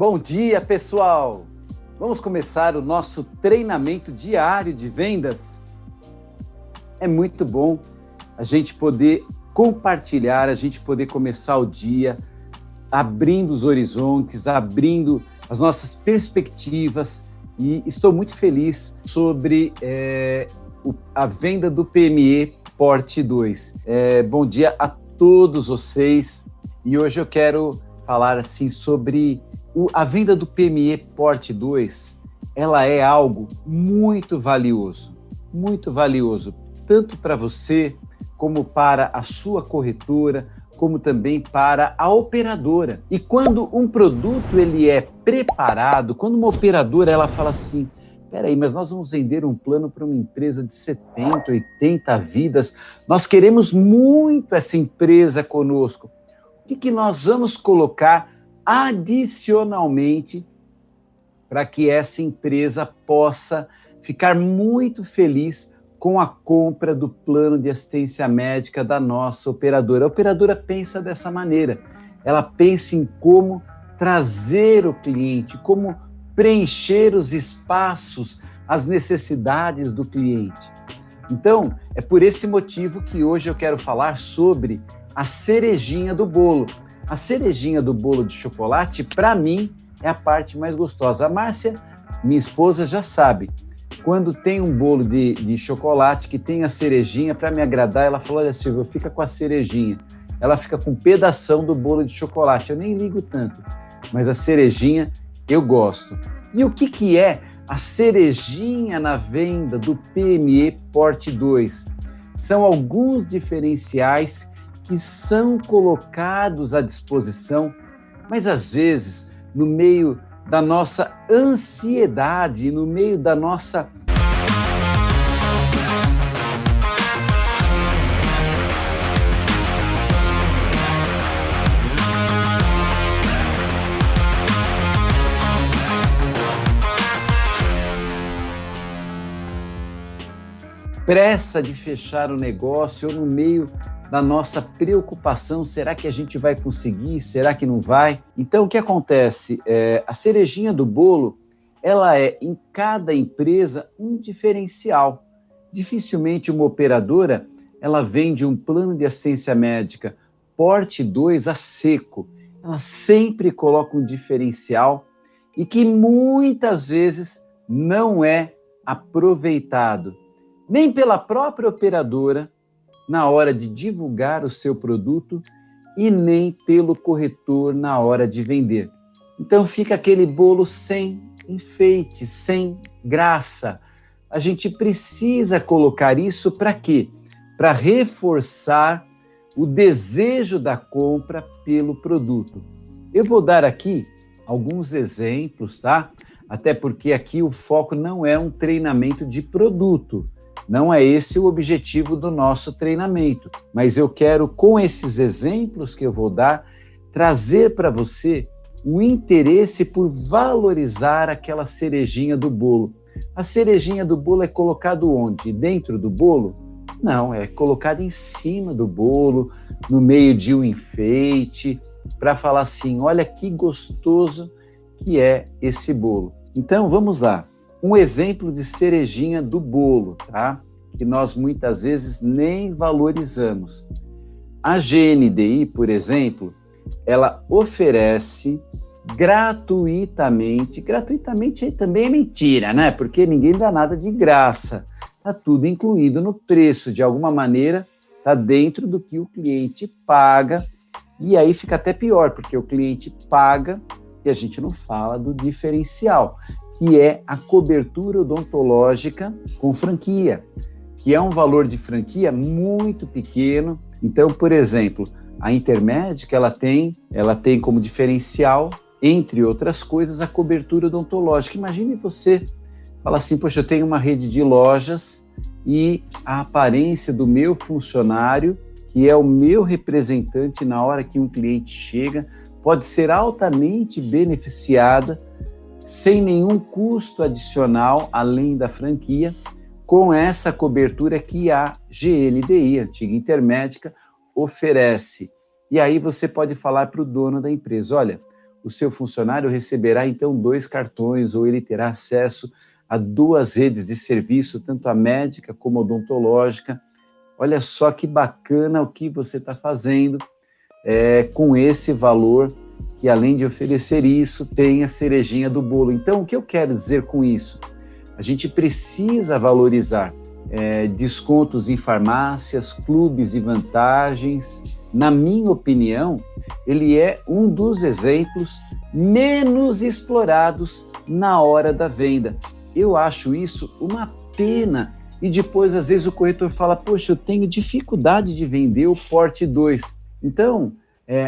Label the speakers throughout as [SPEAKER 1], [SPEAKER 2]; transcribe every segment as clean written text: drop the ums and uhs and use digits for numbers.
[SPEAKER 1] Bom dia, pessoal! Vamos começar o nosso treinamento diário de vendas? É muito bom a gente poder compartilhar, a gente poder começar o dia abrindo os horizontes, abrindo as nossas perspectivas, e estou muito feliz sobre a venda do PME Porte 2. Bom dia a todos vocês, e hoje eu quero falar assim sobre a venda do PME Porte 2. Ela é algo muito valioso, tanto para você, como para a sua corretora, como também para a operadora. E quando um produto ele é preparado, quando uma operadora ela fala assim, peraí, mas nós vamos vender um plano para uma empresa de 70, 80 vidas, nós queremos muito essa empresa conosco. O que nós vamos colocar adicionalmente para que essa empresa possa ficar muito feliz com a compra do plano de assistência médica da nossa operadora? A operadora pensa dessa maneira, ela pensa em como trazer o cliente, como preencher os espaços, as necessidades do cliente. Então, é por esse motivo que hoje eu quero falar sobre a cerejinha do bolo. A cerejinha do bolo de chocolate, para mim, é a parte mais gostosa. A Márcia, minha esposa, já sabe. Quando tem um bolo de chocolate que tem a cerejinha, para me agradar, ela falou, olha, Silvio, fica com a cerejinha. Ela fica com um pedação do bolo de chocolate. Eu nem ligo tanto, mas a cerejinha eu gosto. E o que é a cerejinha na venda do PME Porte 2? São alguns diferenciais que são colocados à disposição, mas às vezes, no meio da nossa ansiedade, no meio da nossa pressa de fechar o negócio, ou no meio da nossa preocupação, será que a gente vai conseguir, será que não vai? Então, o que acontece? A cerejinha do bolo, ela é, em cada empresa, um diferencial. Dificilmente uma operadora, ela vende um plano de assistência médica Porte 2 a seco. Ela sempre coloca um diferencial e que muitas vezes não é aproveitado, nem pela própria operadora, na hora de divulgar o seu produto, e nem pelo corretor na hora de vender. Então fica aquele bolo sem enfeite, sem graça. A gente precisa colocar isso para quê? Para reforçar o desejo da compra pelo produto. Eu vou dar aqui alguns exemplos, tá? Até porque aqui o foco não é um treinamento de produto. Não é esse o objetivo do nosso treinamento, mas eu quero, com esses exemplos que eu vou dar, trazer para você o interesse por valorizar aquela cerejinha do bolo. A cerejinha do bolo é colocada onde? Dentro do bolo? Não, é colocada em cima do bolo, no meio de um enfeite, para falar assim, olha que gostoso que é esse bolo. Então, vamos lá. Um exemplo de cerejinha do bolo, tá? Que nós muitas vezes nem valorizamos. A GNDI, por exemplo, ela oferece gratuitamente também é mentira, né? Porque ninguém dá nada de graça. Tá tudo incluído no preço, de alguma maneira, tá dentro do que o cliente paga, e aí fica até pior, porque o cliente paga e a gente não fala do diferencial, que é a cobertura odontológica com franquia, que é um valor de franquia muito pequeno. Então, por exemplo, a Intermédica, ela tem como diferencial, entre outras coisas, a cobertura odontológica. Imagine você falar assim, poxa, eu tenho uma rede de lojas e a aparência do meu funcionário, que é o meu representante na hora que um cliente chega, pode ser altamente beneficiada sem nenhum custo adicional, além da franquia, com essa cobertura que a GNDI, a antiga Intermédica, oferece. E aí você pode falar para o dono da empresa, olha, o seu funcionário receberá então 2 cartões, ou ele terá acesso a 2 redes de serviço, tanto a médica como a odontológica. Olha só que bacana o que você está fazendo com esse valor, que além de oferecer isso, tem a cerejinha do bolo. Então, o que eu quero dizer com isso? A gente precisa valorizar descontos em farmácias, clubes de vantagens. Na minha opinião, ele é um dos exemplos menos explorados na hora da venda. Eu acho isso uma pena. E depois, às vezes, o corretor fala, poxa, eu tenho dificuldade de vender o porte 2. Então,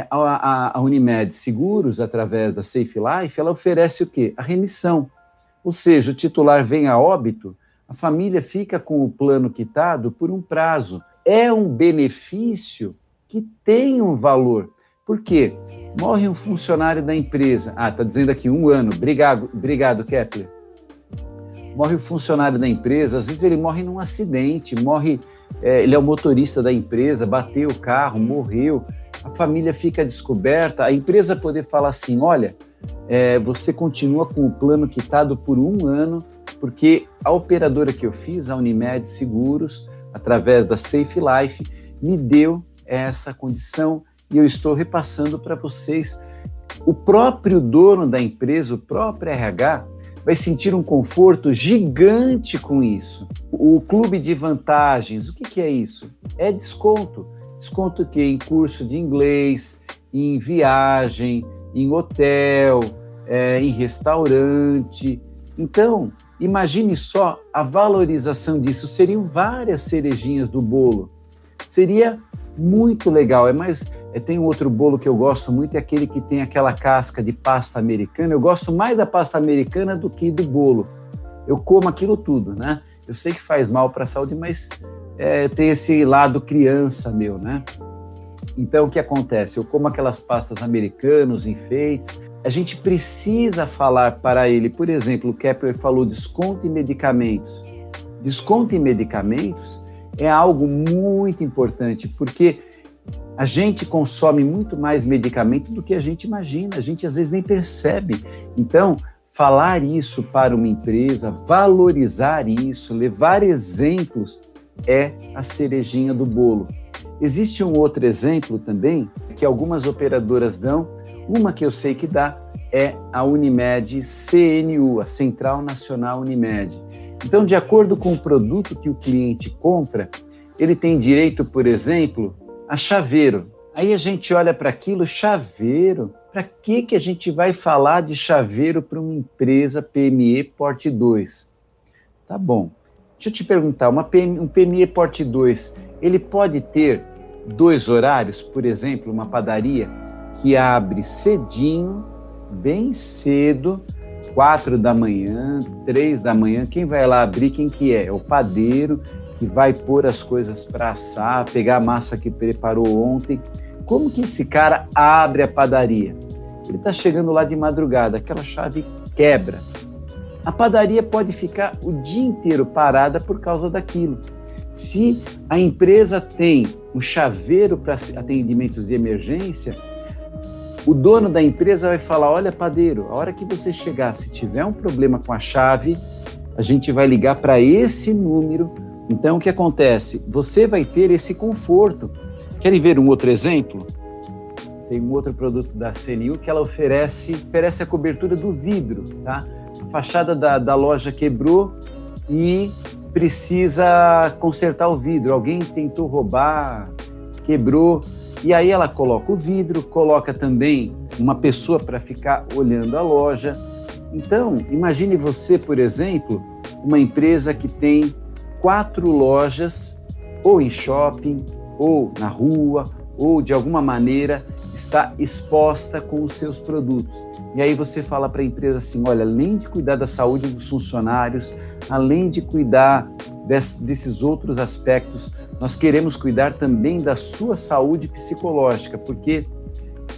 [SPEAKER 1] a Unimed Seguros, através da Safe Life, ela oferece o quê? A remissão. Ou seja, o titular vem a óbito, a família fica com o plano quitado por um prazo. É um benefício que tem um valor. Por quê? Morre um funcionário da empresa. Está dizendo aqui 1 ano. Obrigado, Kepler. Morre o funcionário da empresa, às vezes ele morre num acidente, ele é o motorista da empresa, bateu o carro, morreu, a família fica descoberta, a empresa poder falar assim, olha, você continua com o plano quitado por 1 ano, porque a operadora que eu fiz, a Unimed Seguros, através da Safe Life, me deu essa condição e eu estou repassando para vocês. O próprio dono da empresa, o próprio RH, vai sentir um conforto gigante com isso. O clube de vantagens, o que é isso? É desconto. Desconto que em curso de inglês, em viagem, em hotel, em restaurante. Então, imagine só a valorização disso. Seriam várias cerejinhas do bolo. Seria muito legal. Tem um outro bolo que eu gosto muito, é aquele que tem aquela casca de pasta americana. Eu gosto mais da pasta americana do que do bolo. Eu como aquilo tudo, né? Eu sei que faz mal para a saúde, mas tem esse lado criança meu, né? Então, o que acontece? Eu como aquelas pastas americanas, enfeites. A gente precisa falar para ele, por exemplo, o Kepler falou desconto em medicamentos. Desconto em medicamentos é algo muito importante, porque a gente consome muito mais medicamento do que a gente imagina, a gente às vezes nem percebe. Então, falar isso para uma empresa, valorizar isso, levar exemplos, é a cerejinha do bolo. Existe um outro exemplo também, que algumas operadoras dão, uma que eu sei que dá, é a Unimed CNU, a Central Nacional Unimed. Então, de acordo com o produto que o cliente compra, ele tem direito, por exemplo, a chaveiro. Aí a gente olha para aquilo, chaveiro. Para que a gente vai falar de chaveiro para uma empresa PME Porte 2? Tá bom. Deixa eu te perguntar, um PME Porte 2, ele pode ter 2 horários? Por exemplo, uma padaria que abre cedinho, bem cedo, 4 da manhã, 3 da manhã. Quem vai lá abrir, quem que é? É o padeiro, que vai pôr as coisas para assar, pegar a massa que preparou ontem. Como que esse cara abre a padaria? Ele está chegando lá de madrugada, aquela chave quebra. A padaria pode ficar o dia inteiro parada por causa daquilo. Se a empresa tem um chaveiro para atendimentos de emergência, o dono da empresa vai falar, olha, padeiro, a hora que você chegar, se tiver um problema com a chave, a gente vai ligar para esse número. Então, o que acontece? Você vai ter esse conforto. Querem ver um outro exemplo? Tem um outro produto da CNU que ela oferece a cobertura do vidro, tá? A fachada da loja quebrou e precisa consertar o vidro. Alguém tentou roubar, quebrou, e aí ela coloca o vidro, coloca também uma pessoa para ficar olhando a loja. Então, imagine você, por exemplo, uma empresa que tem 4 lojas, ou em shopping, ou na rua, ou de alguma maneira está exposta com os seus produtos. E aí você fala para a empresa assim, olha, além de cuidar da saúde dos funcionários, além de cuidar desses outros aspectos, nós queremos cuidar também da sua saúde psicológica, porque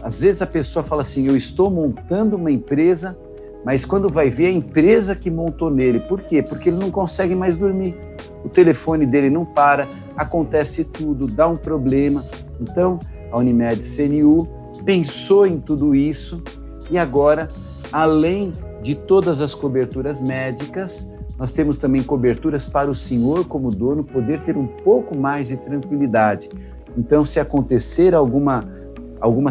[SPEAKER 1] às vezes a pessoa fala assim, eu estou montando uma empresa, mas quando vai ver a empresa que montou nele. Por quê? Porque ele não consegue mais dormir. O telefone dele não para, acontece tudo, dá um problema. Então, a Unimed CNU pensou em tudo isso E agora, além de todas as coberturas médicas, nós temos também coberturas para o senhor, como dono, poder ter um pouco mais de tranquilidade. Então, se acontecer alguma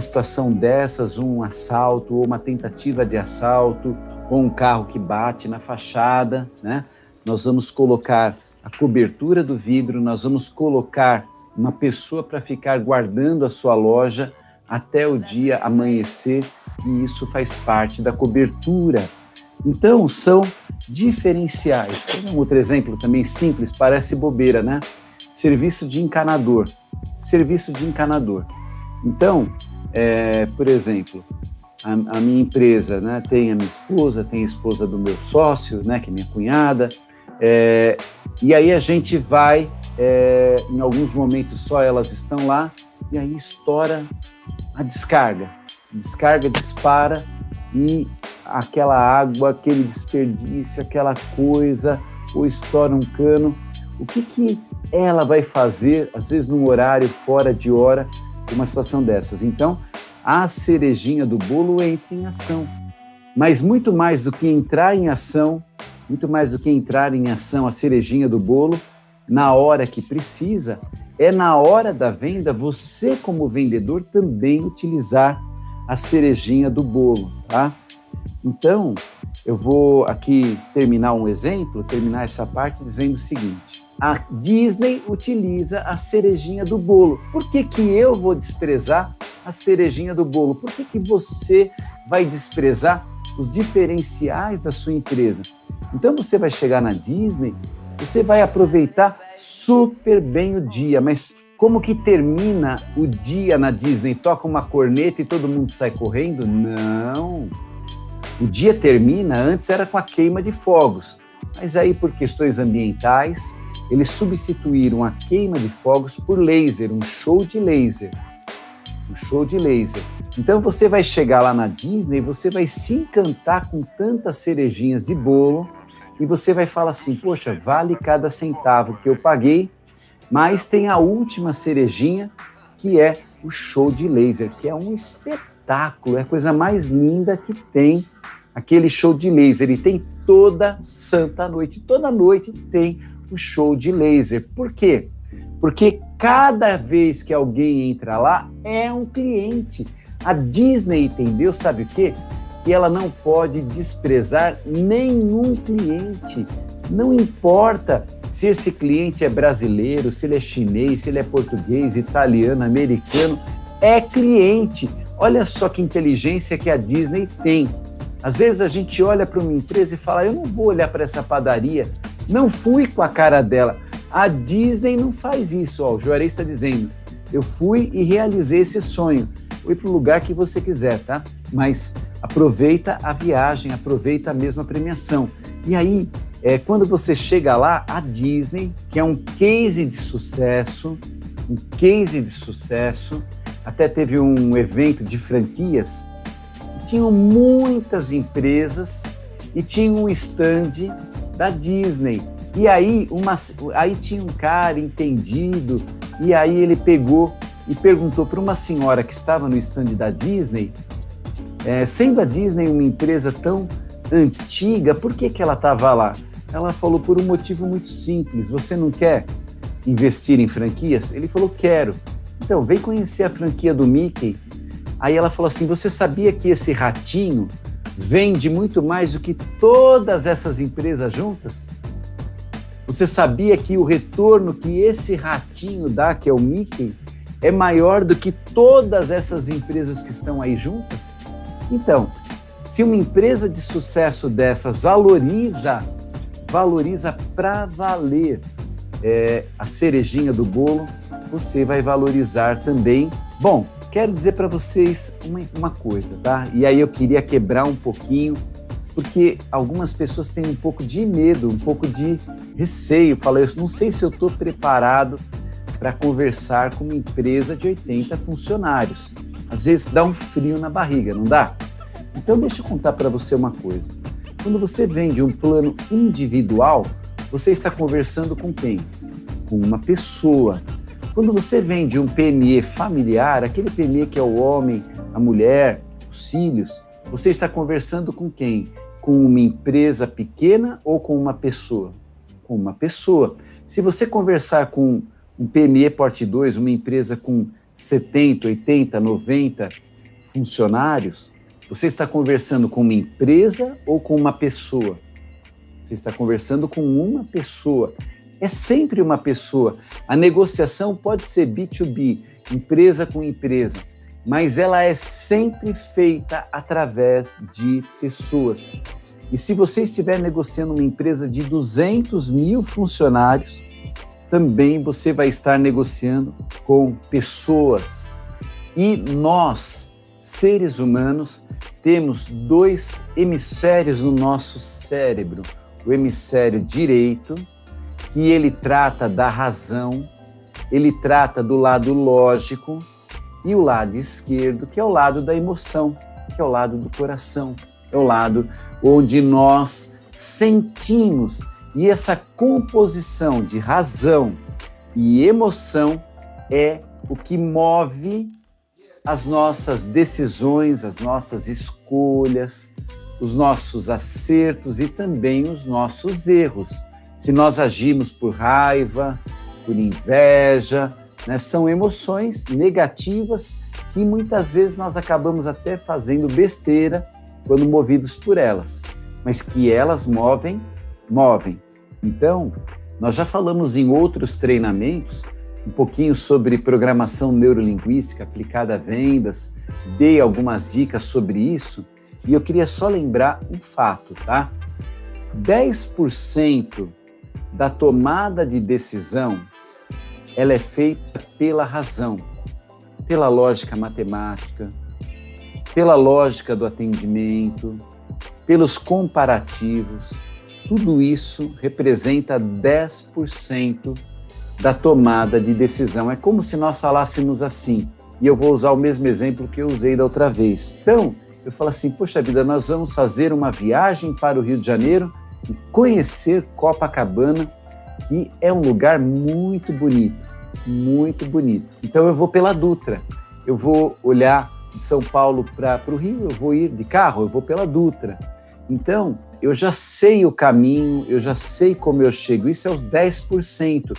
[SPEAKER 1] situação dessas, um assalto, ou uma tentativa de assalto, ou um carro que bate na fachada, né? Nós vamos colocar a cobertura do vidro, nós vamos colocar uma pessoa para ficar guardando a sua loja até o dia amanhecer, e isso faz parte da cobertura. Então, são diferenciais. Tem um outro exemplo também simples, parece bobeira, né? Serviço de encanador. Serviço de encanador. Então, por exemplo, a minha empresa, né, tem a minha esposa, tem a esposa do meu sócio, né, que é minha cunhada, e aí a gente vai, em alguns momentos só elas estão lá, e aí estoura a descarga. Descarga, dispara, e aquela água, aquele desperdício, aquela coisa, ou estoura um cano. O que ela vai fazer, às vezes num horário fora de hora, uma situação dessas? Então, a cerejinha do bolo entra em ação. Mas muito mais do que entrar em ação, a cerejinha do bolo, na hora que precisa, é na hora da venda, você como vendedor também utilizar a cerejinha do bolo, tá? Então, eu vou aqui terminar essa parte dizendo o seguinte: a Disney utiliza a cerejinha do bolo. Por que eu vou desprezar a cerejinha do bolo? Por que você vai desprezar os diferenciais da sua empresa? Então, você vai chegar na Disney, você vai aproveitar super bem o dia, mas como que termina o dia na Disney? Toca uma corneta e todo mundo sai correndo? Não. O dia termina, antes era com a queima de fogos, mas aí por questões ambientais, eles substituíram a queima de fogos por laser, um show de laser. Então você vai chegar lá na Disney, você vai se encantar com tantas cerejinhas de bolo e você vai falar assim: poxa, vale cada centavo que eu paguei, mas tem a última cerejinha, que é o show de laser, que é um espetáculo, é a coisa mais linda que tem, aquele show de laser. E tem toda santa noite, toda noite tem o show de laser. Por quê? Porque cada vez que alguém entra lá, é um cliente. A Disney entendeu, sabe o quê? Que ela não pode desprezar nenhum cliente. Não importa se esse cliente é brasileiro, se ele é chinês, se ele é português, italiano, americano, é cliente. Olha só que inteligência que a Disney tem. Às vezes a gente olha para uma empresa e fala: eu não vou olhar para essa padaria, não fui com a cara dela. A Disney não faz isso. O Juarez está dizendo: eu fui e realizei esse sonho. Fui para o lugar que você quiser, tá? Mas aproveita a viagem, aproveita mesmo a premiação. E aí, quando você chega lá, a Disney, que é um case de sucesso, até teve um evento de franquias, que tinham muitas empresas e tinha um stand da Disney. E aí, tinha um cara entendido, e aí ele pegou e perguntou para uma senhora que estava no stand da Disney, sendo a Disney uma empresa tão antiga, por que ela estava lá? Ela falou: por um motivo muito simples. Você não quer investir em franquias? Ele falou: quero. Então, vem conhecer a franquia do Mickey. Aí ela falou assim: você sabia que esse ratinho vende muito mais do que todas essas empresas juntas? Você sabia que o retorno que esse ratinho dá, que é o Mickey, é maior do que todas essas empresas que estão aí juntas? Então, se uma empresa de sucesso dessas valoriza para valer a cerejinha do bolo, você vai valorizar também. Bom, quero dizer para vocês uma coisa, tá? E aí eu queria quebrar um pouquinho, porque algumas pessoas têm um pouco de medo, um pouco de receio. Fala: eu não sei se eu estou preparado para conversar com uma empresa de 80 funcionários. Às vezes dá um frio na barriga, não dá? Então deixa eu contar para você uma coisa. Quando você vende um plano individual, você está conversando com quem? Com uma pessoa. Quando você vende um PME familiar, aquele PME que é o homem, a mulher, os filhos, Você está conversando com quem? Com uma empresa pequena ou com uma pessoa? Com uma pessoa. Se você conversar com um PME Porte 2, uma empresa com 70, 80, 90 funcionários, você está conversando com uma empresa ou com uma pessoa? Você está conversando com uma pessoa. É sempre uma pessoa. A negociação pode ser B2B, empresa com empresa, mas ela é sempre feita através de pessoas. E se você estiver negociando uma empresa de 200 mil funcionários, também você vai estar negociando com pessoas. E nós, seres humanos, temos 2 hemisférios no nosso cérebro. O hemisfério direito, que ele trata da razão, ele trata do lado lógico, e o lado esquerdo, que é o lado da emoção, que é o lado do coração, é o lado onde nós sentimos. E essa composição de razão e emoção é o que move as nossas decisões, as nossas escolhas, os nossos acertos e também os nossos erros. Se nós agimos por raiva, por inveja, né, são emoções negativas que muitas vezes nós acabamos até fazendo besteira quando movidos por elas, mas que elas movem. Então, nós já falamos em outros treinamentos um pouquinho sobre programação neurolinguística aplicada a vendas, dei algumas dicas sobre isso, e eu queria só lembrar um fato, tá? 10% da tomada de decisão, ela é feita pela razão, pela lógica matemática, pela lógica do atendimento, pelos comparativos. Tudo isso representa 10% da tomada de decisão. É como se nós falássemos assim, e eu vou usar o mesmo exemplo que eu usei da outra vez. Então, eu falo assim, poxa vida, nós vamos fazer uma viagem para o Rio de Janeiro e conhecer Copacabana, que é um lugar muito bonito, muito bonito. Então eu vou pela Dutra, eu vou olhar de São Paulo para o Rio, eu vou ir de carro, eu vou pela Dutra. Então, eu já sei o caminho, eu já sei como eu chego, isso é os 10%.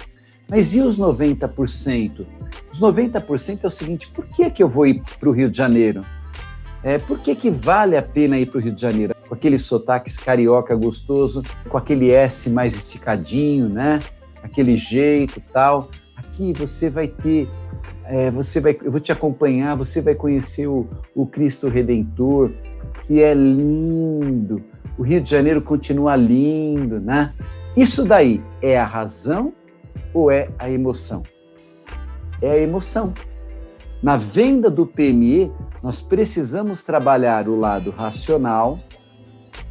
[SPEAKER 1] Mas e os 90%? Os 90% é o seguinte, por que eu vou ir para o Rio de Janeiro? Por que vale a pena ir para o Rio de Janeiro? Com aquele sotaque carioca gostoso, com aquele S mais esticadinho, né? Aquele jeito e tal. Aqui você vai ter, eu vou te acompanhar, você vai conhecer o Cristo Redentor, que é lindo. O Rio de Janeiro continua lindo, né? Isso daí é a razão ou é a emoção? É a emoção. Na venda do PME, nós precisamos trabalhar o lado racional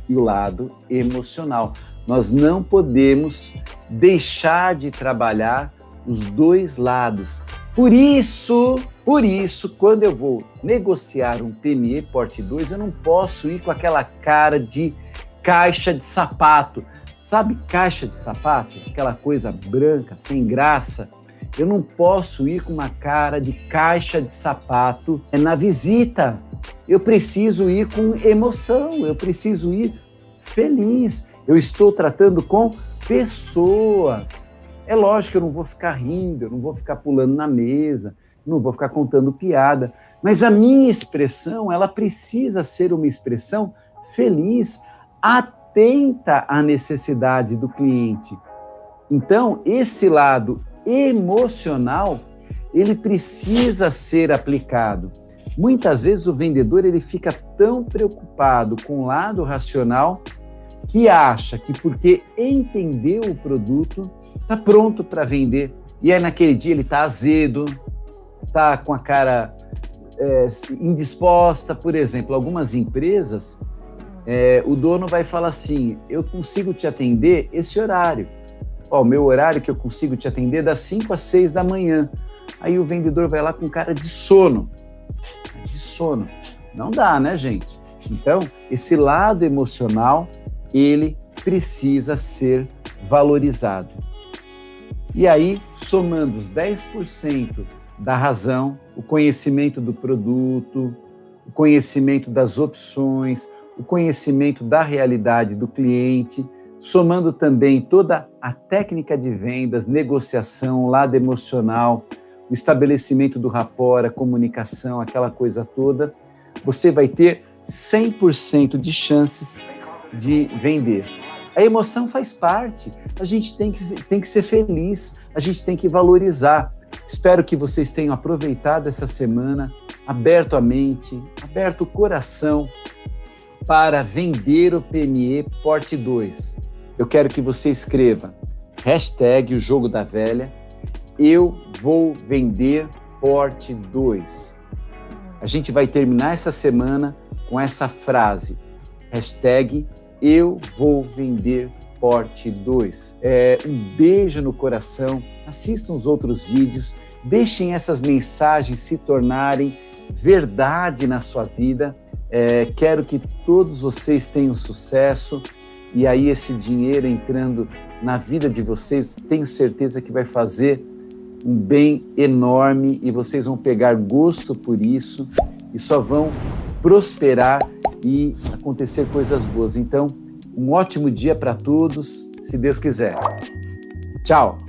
[SPEAKER 1] e o lado emocional. Nós não podemos deixar de trabalhar os dois lados. Por isso, quando eu vou negociar um PME Porte 2, eu não posso ir com aquela cara de caixa de sapato. Sabe caixa de sapato? Aquela coisa branca, sem graça. Eu não posso ir com uma cara de caixa de sapato na visita. Eu preciso ir com emoção, eu preciso ir feliz. Eu estou tratando com pessoas. É lógico que eu não vou ficar rindo, eu não vou ficar pulando na mesa, não vou ficar contando piada, mas a minha expressão, ela precisa ser uma expressão feliz, atenta à necessidade do cliente. Então, esse lado emocional, ele precisa ser aplicado. Muitas vezes o vendedor ele fica tão preocupado com o lado racional que acha que porque entendeu o produto, está pronto para vender. E aí naquele dia ele está azedo, está com a cara indisposta. Por exemplo, algumas empresas, o dono vai falar assim, eu consigo te atender esse horário. O meu horário que eu consigo te atender é das 5 às 6 da manhã. Aí o vendedor vai lá com cara de sono. De sono. Não dá, né, gente? Então, esse lado emocional, ele precisa ser valorizado. E aí, somando os 10% da razão, o conhecimento do produto, o conhecimento das opções, o conhecimento da realidade do cliente, somando também toda a técnica de vendas, negociação, lado emocional, o estabelecimento do rapport, a comunicação, aquela coisa toda, você vai ter 100% de chances de vender. A emoção faz parte, a gente tem que ser feliz, a gente tem que valorizar. Espero que vocês tenham aproveitado essa semana, aberto a mente, aberto o coração para vender o PME Porte 2. Eu quero que você escreva hashtag o jogo da velha, eu vou vender Porte 2. A gente vai terminar essa semana com essa frase, hashtag eu vou vender Porte 2. Um beijo no coração, assistam os outros vídeos, deixem essas mensagens se tornarem verdade na sua vida. Quero que todos vocês tenham sucesso e aí esse dinheiro entrando na vida de vocês, tenho certeza que vai fazer um bem enorme e vocês vão pegar gosto por isso e só vão prosperar e acontecer coisas boas. Então, um ótimo dia para todos, se Deus quiser. Tchau!